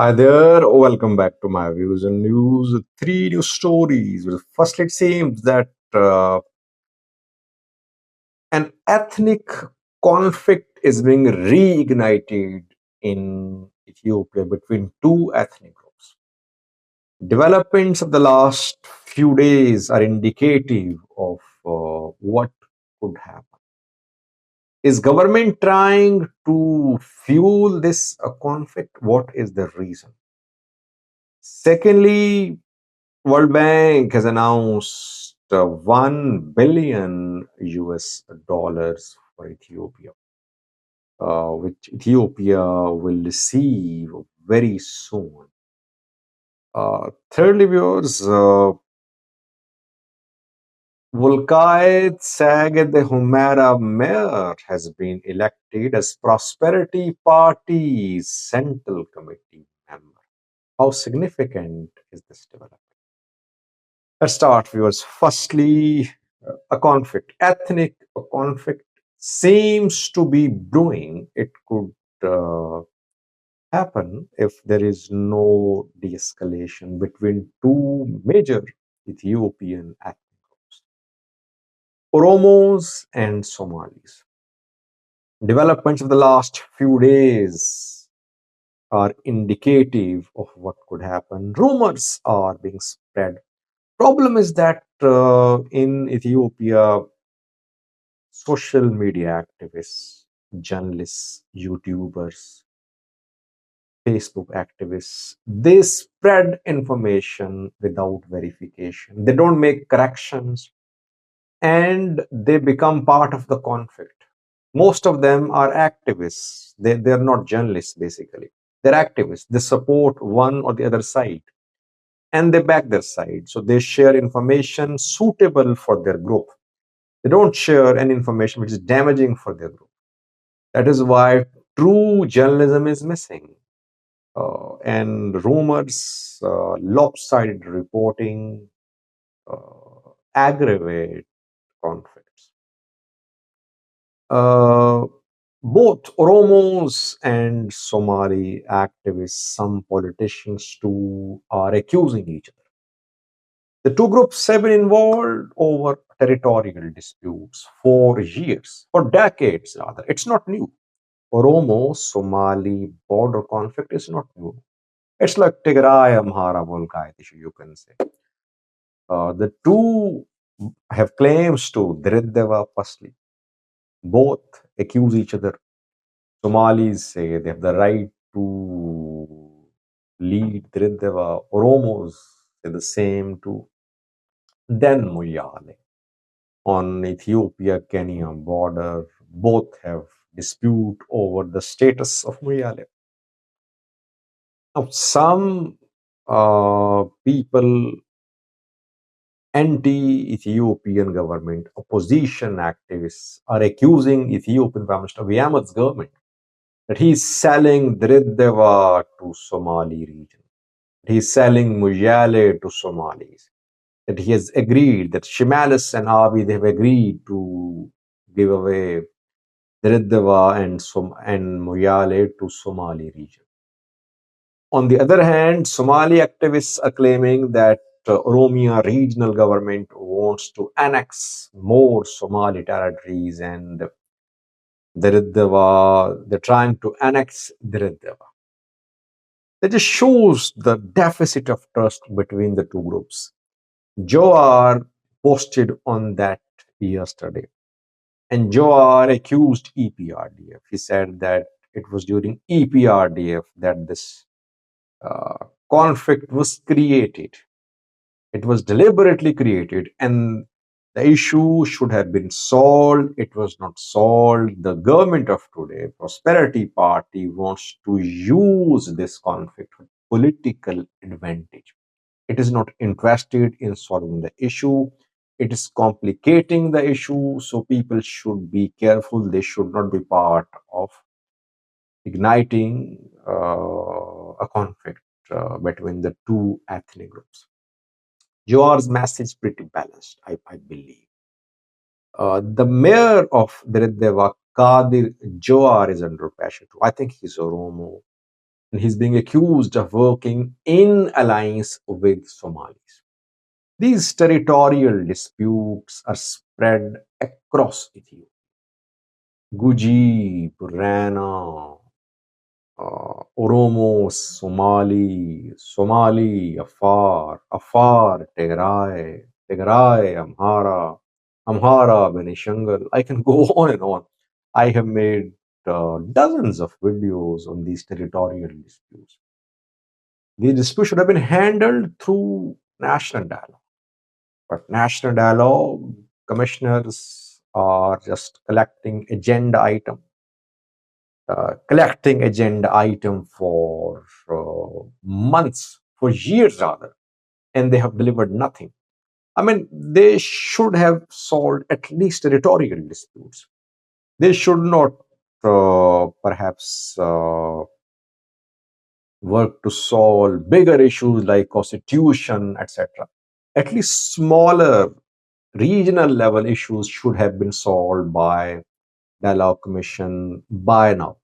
Hi there, welcome back to my views and news. Three new stories. Firstly, it seems that an ethnic conflict is being reignited in Ethiopia between two ethnic groups. Developments of the last few days are indicative of what could happen. Is government trying to fuel this conflict? What is the reason? Secondly, World Bank has announced 1 billion US dollars for Ethiopia, which Ethiopia will receive very soon. Thirdly, viewers, Welkait Saged Humera Mayor has been elected as Prosperity Party's Central Committee member. How significant is this development? Let's start, viewers. Firstly, a conflict, ethnic conflict seems to be brewing. It could happen if there is no de escalation between two major Ethiopian ethnic groups, Oromos and Somalis. Developments of the last few days are indicative of what could happen. Rumors are being spread. Problem is that in Ethiopia, social media activists, journalists, YouTubers, Facebook activists, they spread information without verification. They don't make corrections and they become part of the conflict. Most of them are activists. They're not journalists, basically. They're activists. They support one or the other side and they back their side. So they share information suitable for their group. They don't share any information which is damaging for their group. That is why true journalism is missing. And rumors, lopsided reporting aggravate conflicts. Uh, Both Oromos and Somali activists, some politicians too, are accusing each other. The two groups have been involved over territorial disputes for years, for decades rather. It's not new. Oromo Somali border conflict is not new. It's like Tigray Amhara Welkait issue, you can say. The two have claims to Driddeva firstly. Both accuse each other. Somalis say they have the right to lead Driddeva. Oromos say the same too. Then Muyale on Ethiopia-Kenya border, both have dispute over the status of Muyale. Now, some people, anti-Ethiopian government, opposition activists are accusing Ethiopian Prime Minister Abiy Ahmed's government that he's selling Driddeva to Somali region. He's selling Mujale to Somalis. That he has agreed, that Shimalis and Abiy, they have agreed to give away Driddeva and Muyale to Somali region. On the other hand, Somali activists are claiming that Oromia regional government wants to annex more Somali territories and Driddeva, they're trying to annex Driddeva. That just shows the deficit of trust between the two groups. Joar posted on that yesterday, and Joar accused EPRDF. He said that it was during EPRDF that this conflict was created. It was deliberately created, and the issue should have been solved. It was not solved. The government of today, Prosperity Party, wants to use this conflict for political advantage. It is not interested in solving the issue. It is complicating the issue, so people should be careful. They should not be part of igniting a conflict between the two ethnic groups. Joar's message pretty balanced, I believe. The mayor of Driddeva, Kadir Joar, is under pressure too. I think he's Oromo. and he's being accused of working in alliance with Somalis. These territorial disputes are spread across Ethiopia. Guji, Burana, Oromo, Somali, Afar, Tigray, Amhara, Benishangal. I can go on and on. I have made dozens of videos on these territorial disputes. These disputes should have been handled through national dialogue. But national dialogue commissioners are just collecting agenda item for months, for years rather, and they have delivered nothing. I mean, they should have solved at least territorial disputes. They should not perhaps work to solve bigger issues like constitution, etc. At least smaller regional level issues should have been solved by dialogue commission by now.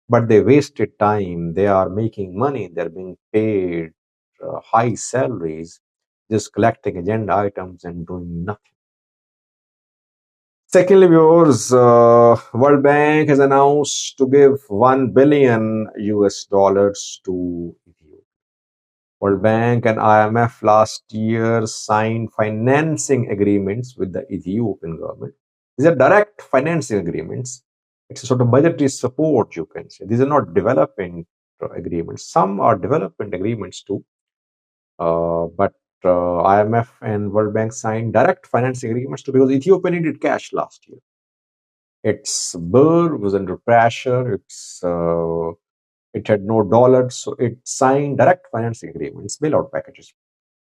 But they wasted time. They are making money. They're being paid high salaries, just collecting agenda items and doing nothing. Secondly, viewers, World Bank has announced to give 1 billion US dollars to Ethiopia. World Bank and IMF last year signed financing agreements with the Ethiopian government. These are direct financing agreements. It's a sort of budgetary support, you can say. These are not development agreements. Some are development agreements too, but IMF and World Bank signed direct financing agreements too because Ethiopia needed cash last year. Its birr was under pressure. It had no dollars, so it signed direct financing agreements, bailout packages.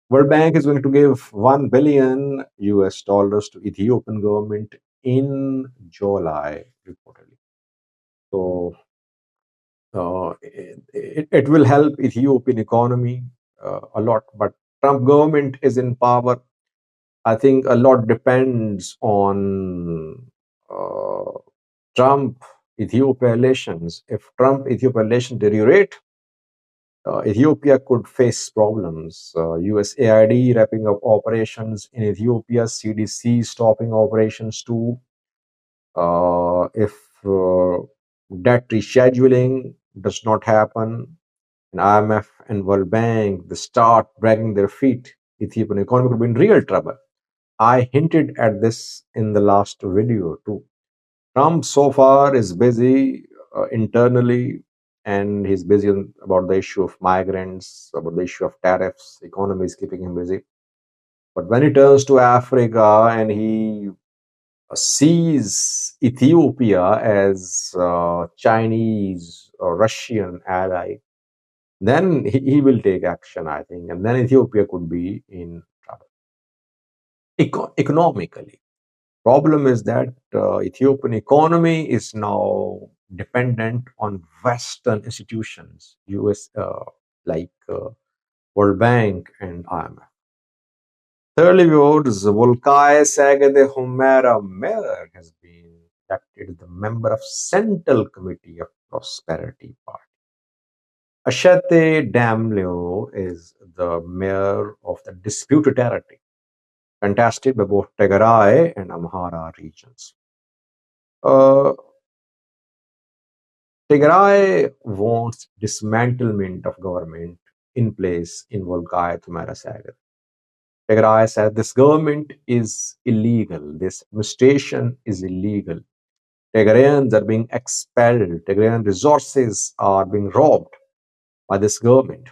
World Bank is going to give 1 billion US dollars to Ethiopian government in July, reportedly. So it will help Ethiopian economy a lot. But Trump government is in power. I think a lot depends on Trump Ethiopia relations. If Trump Ethiopia relations deteriorate, Ethiopia could face problems. USAID wrapping up operations in Ethiopia, CDC stopping operations too. If debt rescheduling does not happen, and IMF and World Bank they start dragging their feet, Ethiopian economy could be in real trouble. I hinted at this in the last video too. Trump so far is busy internally, and he's busy about the issue of migrants, about the issue of tariffs. Economy is keeping him busy. But when he turns to Africa and he sees Ethiopia as Chinese or Russian ally, then he will take action, I think, and then Ethiopia could be in trouble. Economically, problem is that Ethiopian economy is now dependent on Western institutions, US like World Bank and IMF. Thirdly, viewers, Volkai Sagade Humera Mayor has been elected the member of Central Committee of Prosperity Party. Ashate Damleo is the mayor of the disputed territory, contested by both Tigray and Amhara regions. Tigray wants dismantlement of government in place in Volkait Humera. Tigray said this government is illegal, this administration is illegal. Tigrayans are being expelled, Tigrayan resources are being robbed by this government.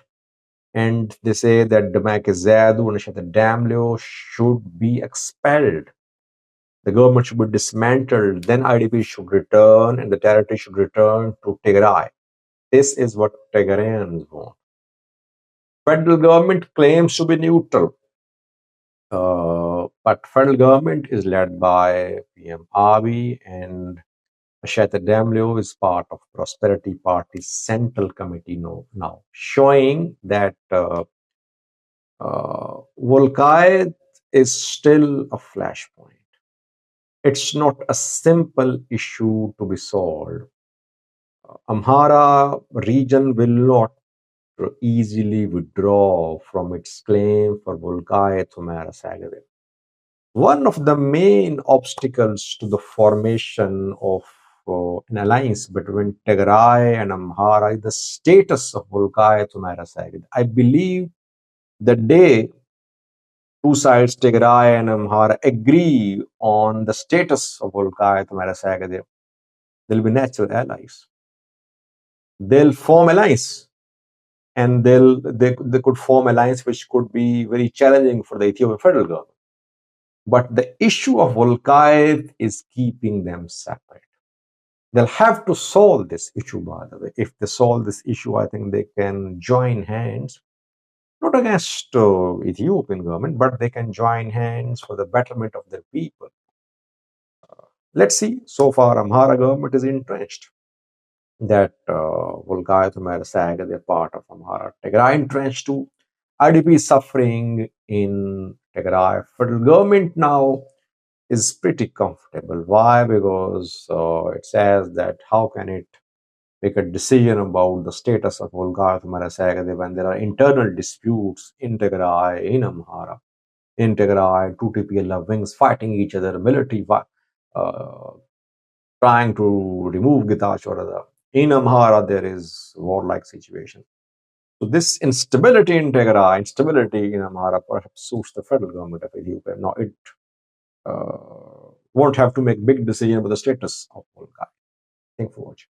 And they say that Damakizadu and Shata Damleo should be expelled. The government should be dismantled, then IDP should return and the territory should return to Tigray. This is what Tigrayans want. Federal government claims to be neutral, but federal government is led by PM Abiy, and Shata Damleo is part of Prosperity Party's Central Committee now, showing that Welkait is still a flashpoint. It's not a simple issue to be solved. Amhara region will not easily withdraw from its claim for Welkait Humera Sagade. One of the main obstacles to the formation of an alliance between Tigray and Amhara is the status of Welkait Humera Sagade. I believe the day two sides, Tigray and Amhara, agree on the status of Welkait Humera Sagade, they'll be natural allies. They'll form alliance, and they could form alliance which could be very challenging for the Ethiopian federal government. But the issue of Welkait is keeping them separate. They'll have to solve this issue, by the way. If they solve this issue, I think they can join hands, not against Ethiopian government, but they can join hands for the betterment of their people. Let's see. So far, Amhara government is entrenched. That Welkait Humera Saga, they're part of Amhara. Tigray entrenched too. IDP is suffering in Tigray. Federal government now is pretty comfortable. Why? Because it says that how can it make a decision about the status of Welkait Humera Saga when there are internal disputes in Tigray, in Amhara, in Tigray, two TPLF wings fighting each other, military uh, trying to remove Gitachwarada. In Amhara, there is warlike situation. So this instability in Tigray, instability in Amhara perhaps suits the federal government of Ethiopia. Now it won't have to make big decision about the status of Welkait. Thank you for watching.